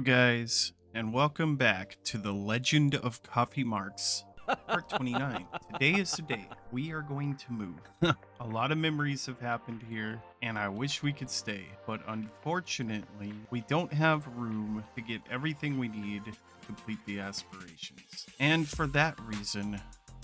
guys, and welcome back to the Legend of Coffee Marx, part 29. Today is the day we are going to move. A lot of memories have happened here, and I wish we could stay, but unfortunately, we don't have room to get everything we need to complete the aspirations. And for that reason,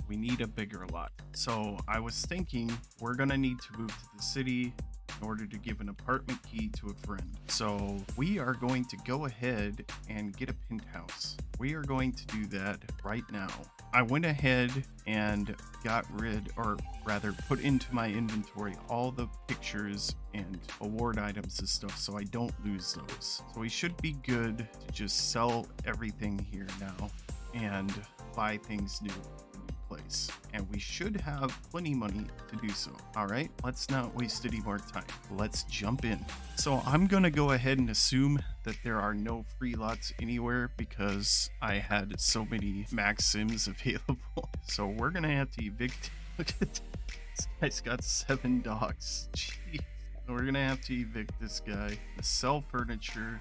we need a bigger lot. So I was thinking we're gonna need to move to the city in order to give an apartment key to a friend. So we are going to go ahead and get a penthouse. We are going to do that right now. I went ahead and got rid, or rather put into my inventory, all the pictures and award items and stuff so I don't lose those. So we should be good to just sell everything here now and buy things new place, and we should have plenty money to do so. All right, let's not waste any more time. Let's jump in. So I'm gonna go ahead and assume that there are no free lots anywhere because I had so many max sims available. So we're gonna have to evict. Look at this. This guy's got 7 dogs. Jeez. We're gonna have to evict this guy. Sell furniture.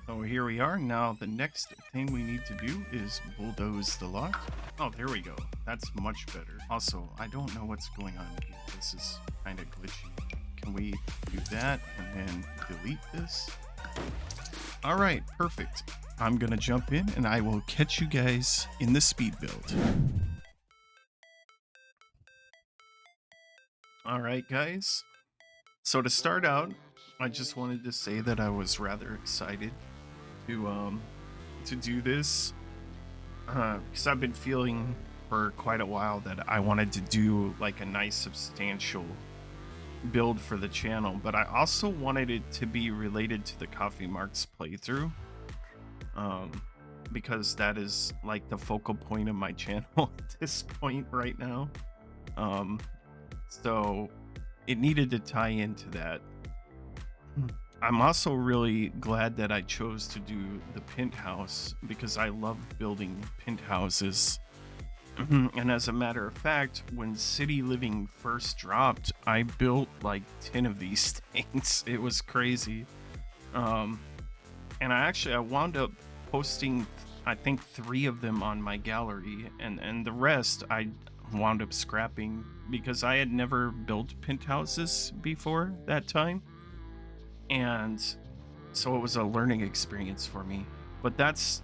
So here we are. Now the next thing we need to do is bulldoze the lot. Oh, there we go. That's much better. Also, I don't know what's going on here. This is kind of glitchy. Can we do that and then delete this? All right, perfect. I'm gonna jump in and I will catch you guys in the speed build. All right, guys. So to start out, I just wanted to say that I was rather excited to do this because I've been feeling for quite a while that I wanted to do like a nice substantial build for the channel, but I also wanted it to be related to the Coffee Marx playthrough because that is like the focal point of my channel at this point right now. So it needed to tie into that. I'm also really glad that I chose to do the penthouse because I love building penthouses. And as a matter of fact, when City Living first dropped, I built like 10 of these things. It was crazy. And I wound up posting, I think 3 of them on my gallery, and the rest I wound up scrapping because I had never built penthouses before that time. And so it was a learning experience for me, but that's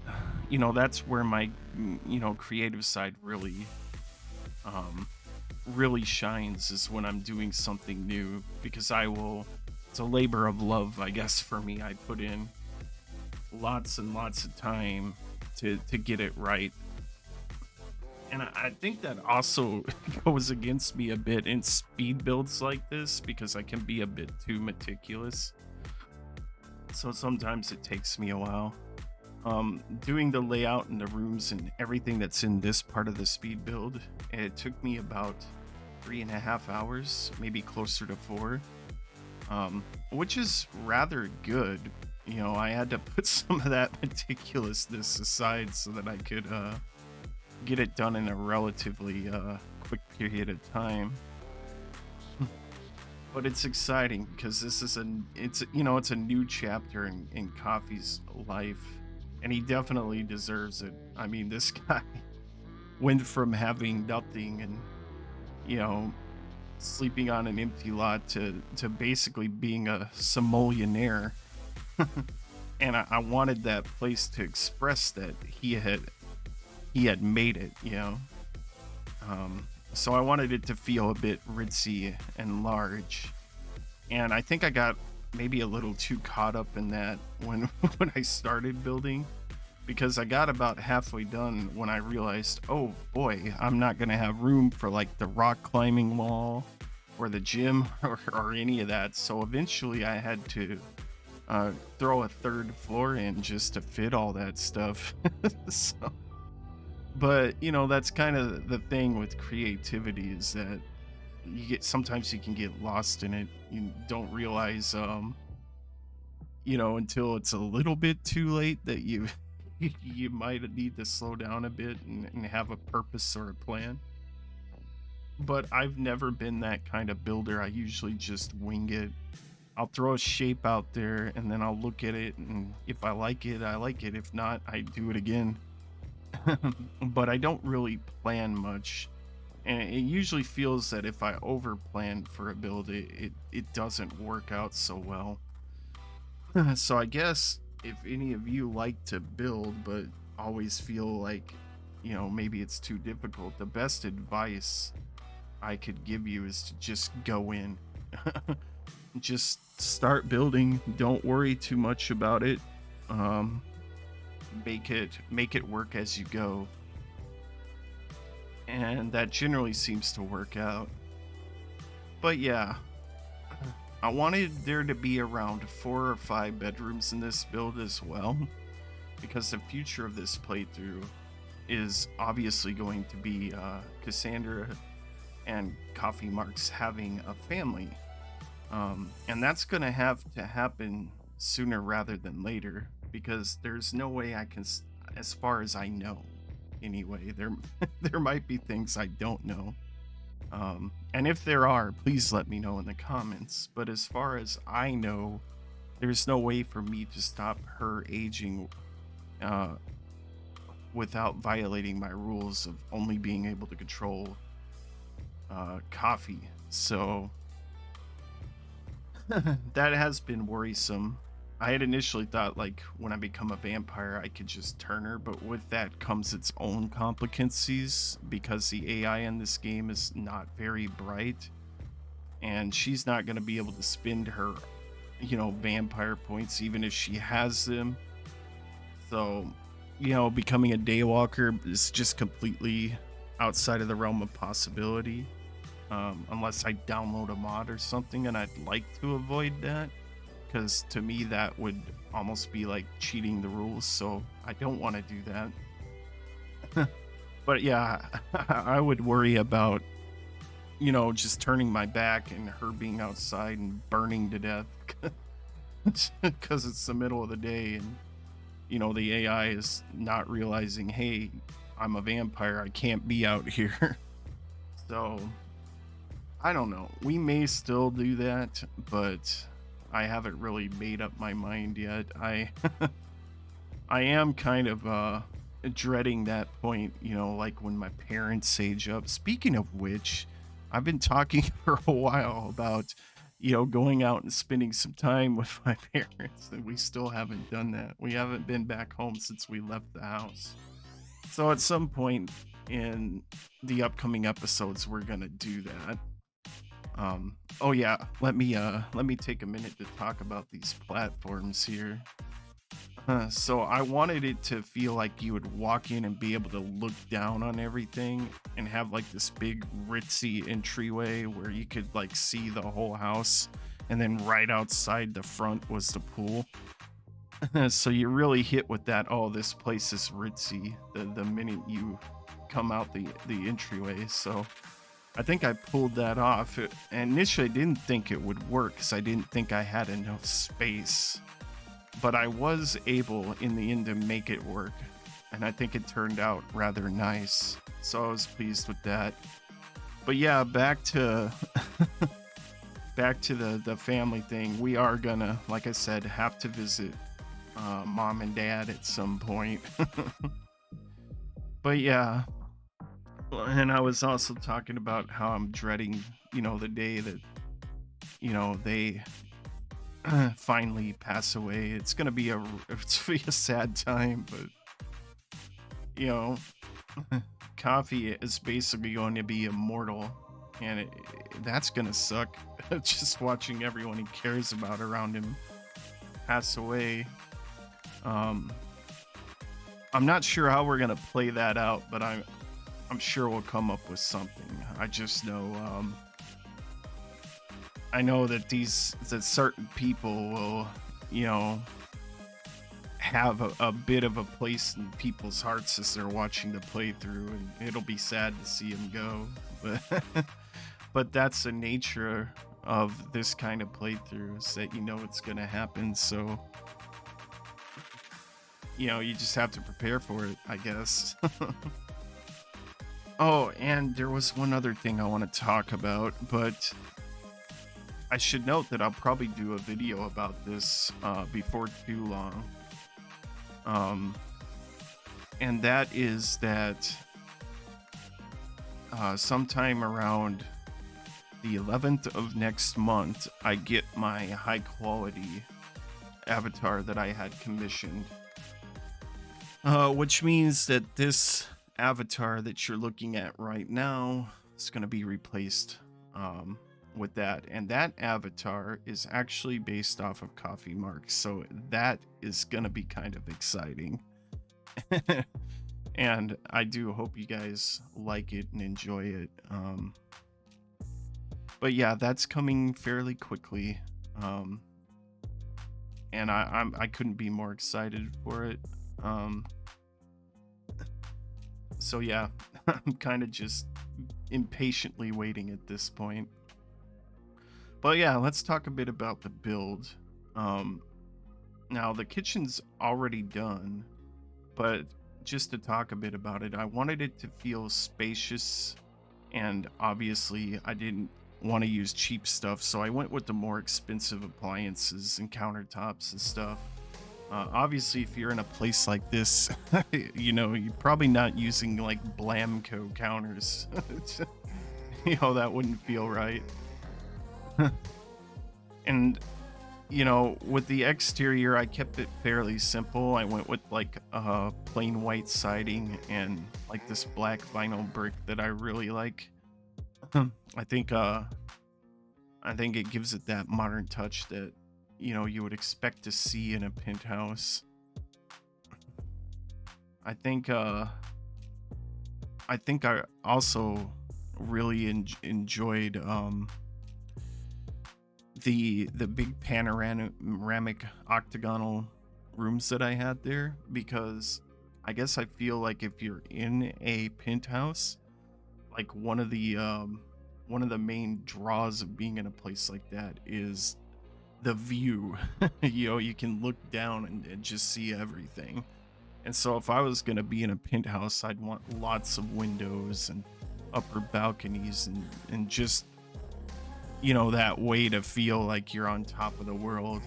where my creative side really shines, is when I'm doing something new, because it's a labor of love, I guess, for me. I put in lots and lots of time to get it right, and I think that also goes against me a bit in speed builds like this because I can be a bit too meticulous. So sometimes it takes me a while. Doing the layout and the rooms and everything that's in this part of the speed build, it took me about 3.5 hours, maybe closer to 4, which is rather good. I had to put some of that meticulousness aside so that I could get it done in a relatively quick period of time. But it's exciting because this is it's a new chapter in Coffee's life, and he definitely deserves it. I mean, this guy went from having nothing and sleeping on an empty lot to basically being a simoleonaire. And I wanted that place to express that he had made it, so I wanted it to feel a bit ritzy and large, and I think I got maybe a little too caught up in that when I started building, because I got about halfway done when I realized, oh boy, I'm not gonna have room for like the rock climbing wall or the gym or any of that. So eventually I had to throw a 3rd floor in just to fit all that stuff. So, but that's kind of the thing with creativity, is that sometimes you can get lost in it. You don't realize until it's a little bit too late that you you might need to slow down a bit and have a purpose or a plan. But I've never been that kind of builder. I usually just wing it I'll throw a shape out there and then I'll look at it, and if I like it, I like it. If not, I do it again. But I don't really plan much. And it usually feels that if I over plan for a build, it doesn't work out so well. So I guess if any of you like to build but always feel like, maybe it's too difficult, the best advice I could give you is to just go in. Just start building. Don't worry too much about it. Um, make it work as you go. And that generally seems to work out. But yeah, I wanted there to be around 4 or 5 bedrooms in this build as well, because the future of this playthrough is obviously going to be Cassandra and Coffee Marx having a family. And that's going to have to happen sooner rather than later, because there's no way I can, as far as I know anyway, there might be things I don't know. And if there are, please let me know in the comments. But as far as I know, there's no way for me to stop her aging without violating my rules of only being able to control coffee. So that has been worrisome. I had initially thought, like, when I become a vampire, I could just turn her, but with that comes its own complicancies, because the AI in this game is not very bright, and she's not going to be able to spend her, vampire points, even if she has them. So, becoming a daywalker is just completely outside of the realm of possibility, unless I download a mod or something, and I'd like to avoid that, because to me that would almost be like cheating the rules, so I don't want to do that. But yeah, I would worry about, just turning my back and her being outside and burning to death because it's the middle of the day, and the AI is not realizing, hey, I'm a vampire, I can't be out here. So I don't know, we may still do that, but I haven't really made up my mind yet. I am kind of dreading that point, like when my parents age up. Speaking of which, I've been talking for a while about, going out and spending some time with my parents, and we still haven't done that. We haven't been back home since we left the house. So at some point in the upcoming episodes, we're gonna do that. Oh yeah, let me take a minute to talk about these platforms here. So I wanted it to feel like you would walk in and be able to look down on everything and have like this big ritzy entryway where you could like see the whole house, and then right outside the front was the pool. So you really hit with that, oh, this place is ritzy, the minute you come out the entryway. So I think I pulled that off. And initially I didn't think it would work because I didn't think I had enough space, but I was able in the end to make it work, and I think it turned out rather nice, so I was pleased with that. But yeah, back to the family thing. We are gonna, like I said, have to visit mom and dad at some point. But yeah, and I was also talking about how I'm dreading, the day that, they finally pass away. It's gonna be a sad time, but Coffee is basically going to be immortal, and that's gonna suck. Just watching everyone he cares about around him pass away. I'm not sure how we're gonna play that out, but I'm sure we'll come up with something. I just know, I know that certain people will, have a bit of a place in people's hearts as they're watching the playthrough, and it'll be sad to see him go. But that's the nature of this kind of playthrough, is that it's gonna happen. So you just have to prepare for it, I guess. Oh, and there was one other thing I want to talk about, but I should note that I'll probably do a video about this before too long. And that is that sometime around the 11th of next month, I get my high quality avatar that I had commissioned. Which means that this avatar that you're looking at right now is going to be replaced with that. And that avatar is actually based off of Coffee Marx. So that is going to be kind of exciting. And I do hope you guys like it and enjoy it. But yeah, that's coming fairly quickly. And I couldn't be more excited for it. So yeah, I'm kind of just impatiently waiting at this point. But yeah, let's talk a bit about the build. Now the kitchen's already done, but just to talk a bit about it, I wanted it to feel spacious, and obviously I didn't want to use cheap stuff, so I went with the more expensive appliances and countertops and stuff. Obviously, if you're in a place like this, you know, you're probably not using like Blamco counters. You know, that wouldn't feel right. And you know, with the exterior, I kept it fairly simple. I went with like plain white siding and like this black vinyl brick that I really like. I think it gives it that modern touch that, you know, you would expect to see in a penthouse. I think I also really enjoyed the big panoramic octagonal rooms that I had there, because I guess I feel like if you're in a penthouse, like one of the main draws of being in a place like that is the view. You know, you can look down and just see everything. And so if I was gonna be in a penthouse, I'd want lots of windows and upper balconies and just, you know, that way to feel like you're on top of the world.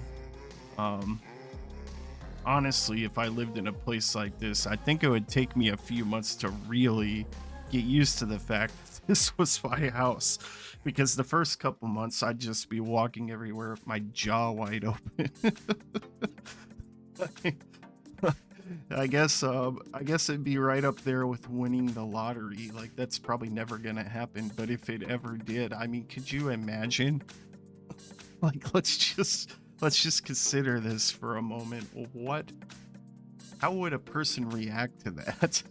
Honestly, if I lived in a place like this, I think it would take me a few months to really get used to the fact that this was my house, because the first couple months I'd just be walking everywhere with my jaw wide open. I guess it'd be right up there with winning the lottery. Like, that's probably never gonna happen, but if it ever did, I mean, could you imagine? Like, let's just consider this for a moment. How would a person react to that?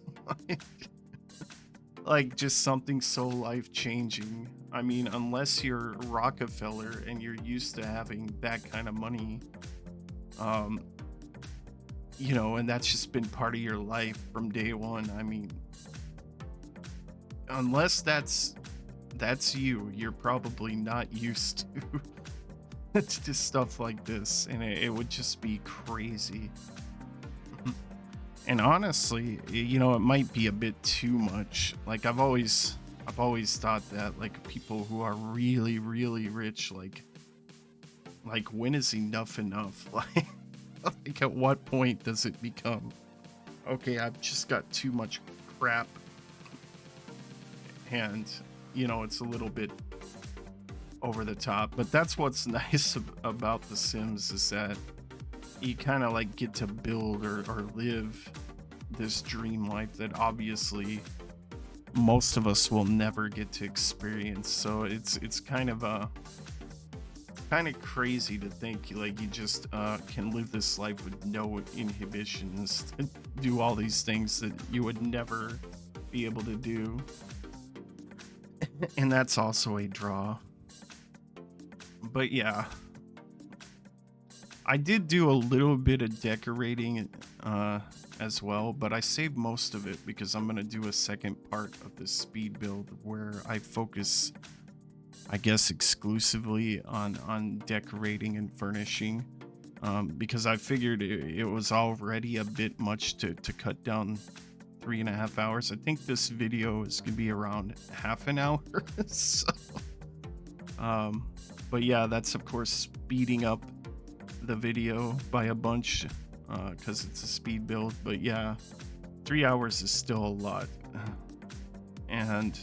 Like, just something so life-changing. I mean, unless you're Rockefeller and you're used to having that kind of money, you know, and that's just been part of your life from day one. I mean, unless that's you're probably not used to stuff like this, and it would just be crazy. And honestly, you know, it might be a bit too much. Like, I've always thought that, like, people who are really, really rich, like when is enough? Like, at what point does it become, okay, I've just got too much crap, and, you know, it's a little bit over the top. But that's what's nice about The Sims, is that you kind of like get to build or live this dream life that obviously most of us will never get to experience. So it's kind of crazy to think like you just can live this life with no inhibitions to do all these things that you would never be able to do. And that's also a draw. But yeah, I did do a little bit of decorating as well, but I saved most of it because I'm going to do a second part of this speed build where I focus, I guess, exclusively on decorating and furnishing, because I figured it was already a bit much to cut down 3.5 hours. I think this video is going to be around half an hour. So, But yeah, that's of course speeding up the video by a bunch because it's a speed build. But yeah, 3 hours is still a lot. And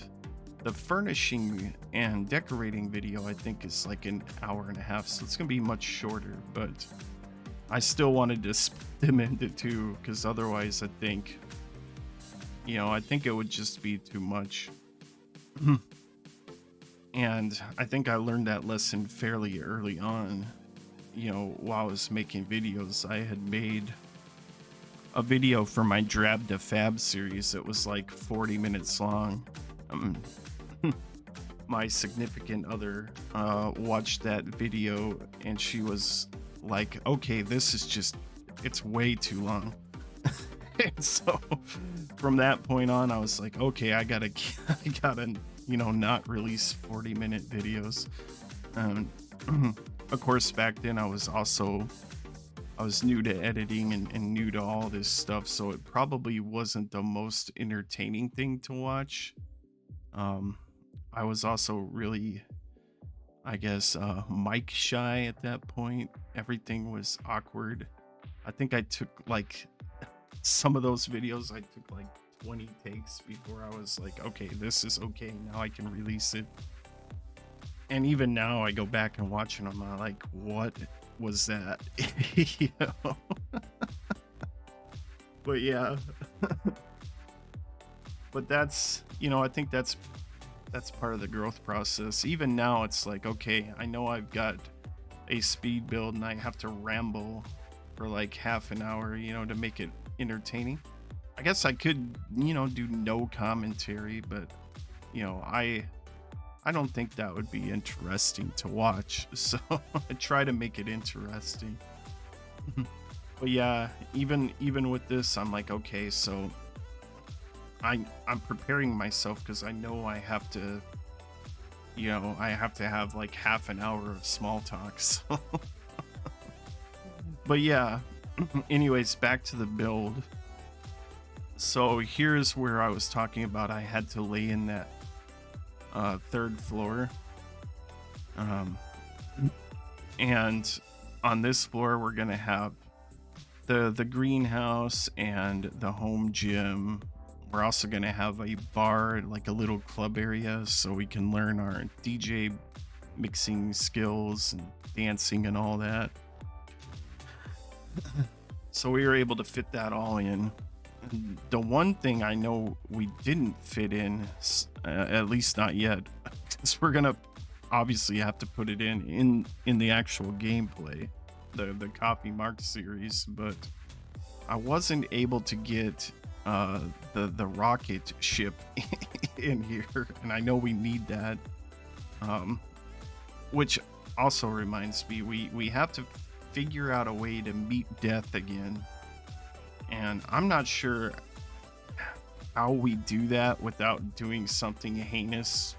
the furnishing and decorating video, I think, is like an hour and a half, so it's gonna be much shorter. But I still wanted to split them into two because otherwise, I think it would just be too much. And I think I learned that lesson fairly early on. While I was making videos, I had made a video for my Drab to Fab series that was like 40 minutes long. My significant other watched that video and she was like, okay, it's way too long. And so from that point on, I was like, okay, I gotta not release 40-minute videos. Of course, back then I was new to editing and new to all this stuff, so it probably wasn't the most entertaining thing to watch. I was also really, I guess, mic shy at that point. Everything was awkward. I think I took like some of those videos, I took like 20 takes before I was like, okay, this is okay. Now I can release it. And even now I go back and watch them. I'm like, what was that? But yeah. But that's, I think that's part of the growth process. Even now it's like, okay, I know I've got a speed build and I have to ramble for like half an hour, to make it entertaining. I guess I could, do no commentary, but I don't think that would be interesting to watch. So I try to make it interesting. But yeah, even with this, I'm like, okay, so I'm preparing myself because I know I have to have like half an hour of small talk. So. But yeah, anyways, back to the build. So here's where I was talking about I had to lay in that third floor. And on this floor, we're going to have the greenhouse and the home gym. We're also going to have a bar, like a little club area, so we can learn our DJ mixing skills and dancing and all that. So we were able to fit that all in. The one thing I know we didn't fit in, at least not yet, is we're going to obviously have to put it in the actual gameplay, the Coffee Marx series, but I wasn't able to get the rocket ship in here, and I know we need that. Which also reminds me, we have to figure out a way to meet death again, and I'm not sure how we do that without doing something heinous,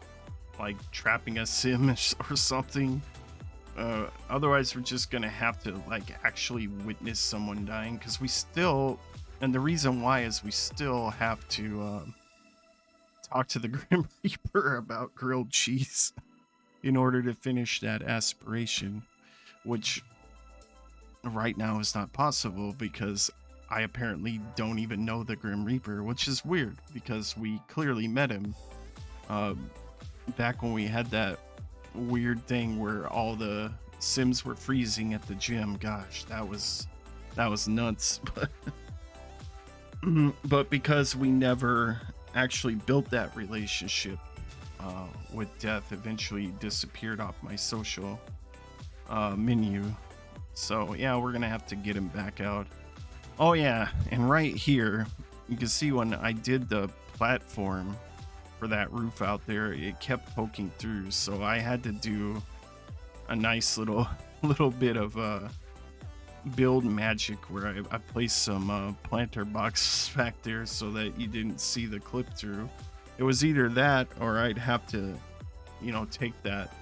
like trapping a sim or something. Otherwise we're just gonna have to like actually witness someone dying, because we still, and the reason why is we still have to talk to the Grim Reaper about grilled cheese in order to finish that aspiration, which right now is not possible because I apparently don't even know the Grim Reaper, which is weird because we clearly met him back when we had that weird thing where all the Sims were freezing at the gym. Gosh, that was nuts. But because we never actually built that relationship with death, eventually disappeared off my social menu. So yeah, we're gonna have to get him back out. Oh yeah, and right here you can see when I did the platform for that roof out there, it kept poking through, so I had to do a nice little bit of build magic where I placed some planter boxes back there so that you didn't see the clip through. It was either that or I'd have to take that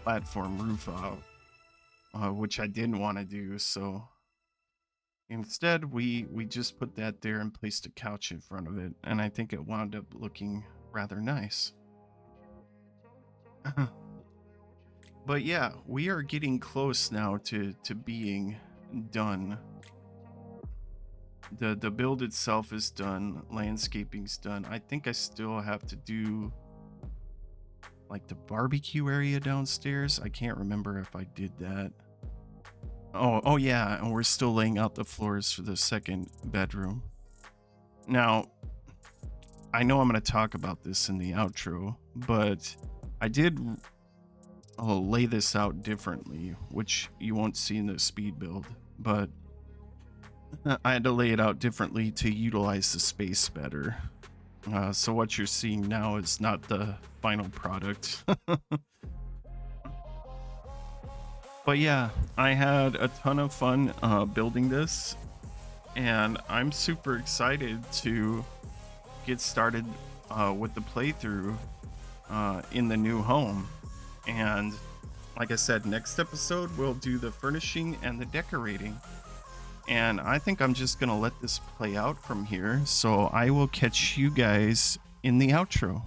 platform roof out, which I didn't want to do. So instead we just put that there and placed a couch in front of it, and I think it wound up looking rather nice. But yeah, we are getting close now to being done. The build itself is done, landscaping's done. I think I still have to do like the barbecue area downstairs. I can't remember if I did that. Oh yeah, and we're still laying out the floors for the second bedroom. Now, I know I'm going to talk about this in the outro, but I did lay this out differently, which you won't see in the speed build, but I had to lay it out differently to utilize the space better. So what you're seeing now is not the final product. But yeah, I had a ton of fun building this, and I'm super excited to get started with the playthrough in the new home. And like I said, next episode we'll do the furnishing and the decorating. And I think I'm just gonna let this play out from here. So I will catch you guys in the outro.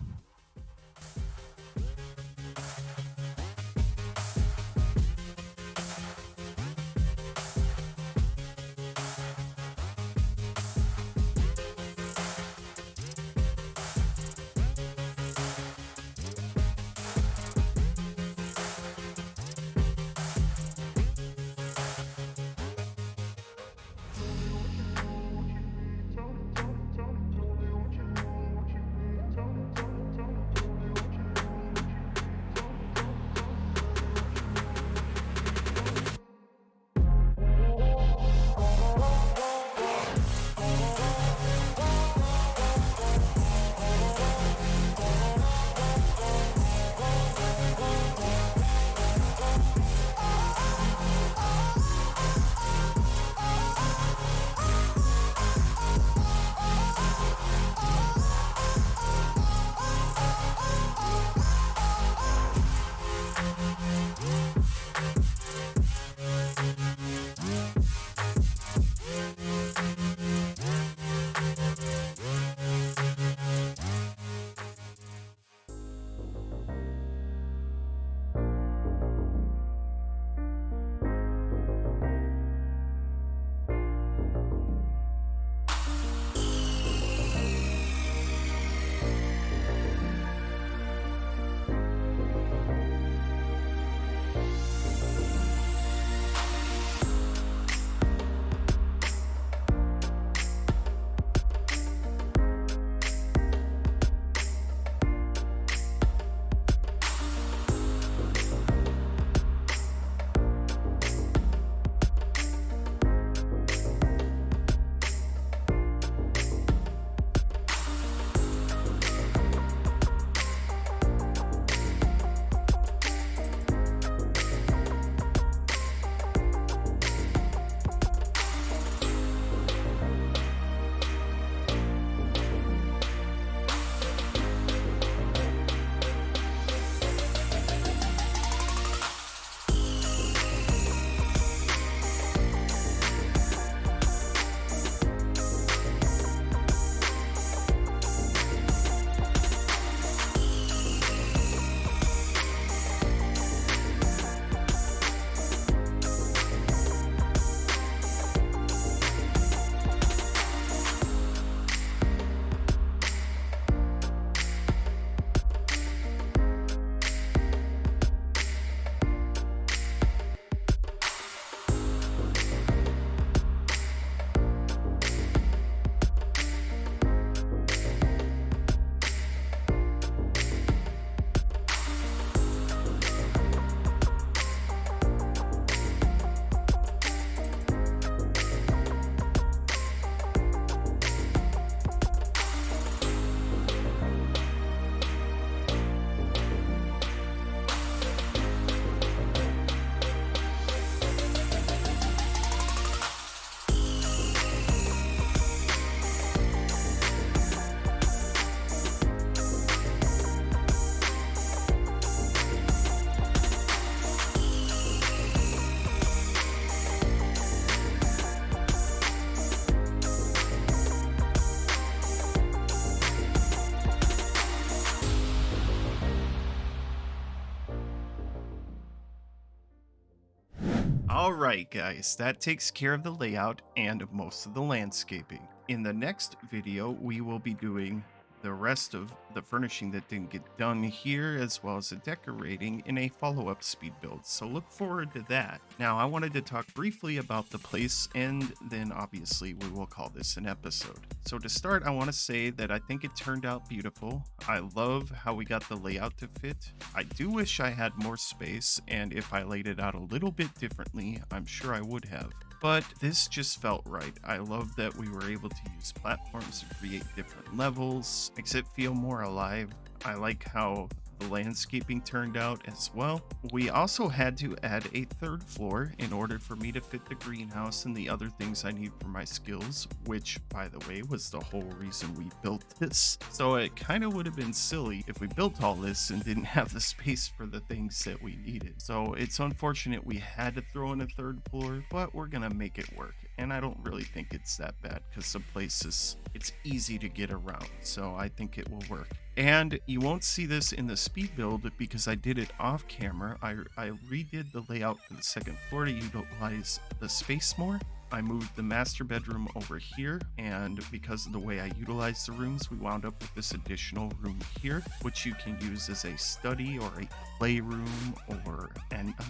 All right, guys, that takes care of the layout and most of the landscaping. In the next video, we will be doing the rest of the furnishing that didn't get done here, as well as the decorating in a follow-up speed build. So look forward to that. Now, I wanted to talk briefly about the place, and then obviously we will call this an episode. So to start, I want to say that I think it turned out beautiful. I love how we got the layout to fit. I do wish I had more space, and if I laid it out a little bit differently, I'm sure I would have. But this just felt right. I love that we were able to use platforms to create different levels, makes it feel more alive. I like how the landscaping turned out as well. We also had to add a third floor in order for me to fit the greenhouse and the other things I need for my skills, which, by the way, was the whole reason we built this. So it kind of would have been silly if we built all this and didn't have the space for the things that we needed. So it's unfortunate we had to throw in a third floor, but we're gonna make it work. And I don't really think it's that bad because the place it's easy to get around. So I think it will work. And you won't see this in the speed build because I did it off camera. I redid the layout for the second floor to utilize the space more. I moved the master bedroom over here, and because of the way I utilized the rooms, we wound up with this additional room here, which you can use as a study or a playroom or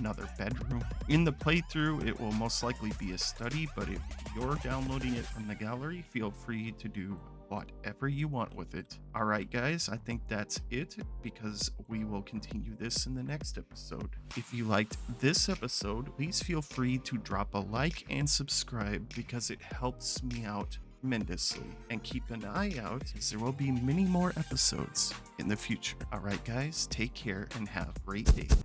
another bedroom. In the playthrough, it will most likely be a study, but if you're downloading it from the gallery, feel free to do whatever you want with it. All right, guys, I think that's it because we will continue this in the next episode. If you liked this episode, please feel free to drop a like and subscribe because it helps me out tremendously. And keep an eye out as there will be many more episodes in the future. All right, guys, take care and have great days.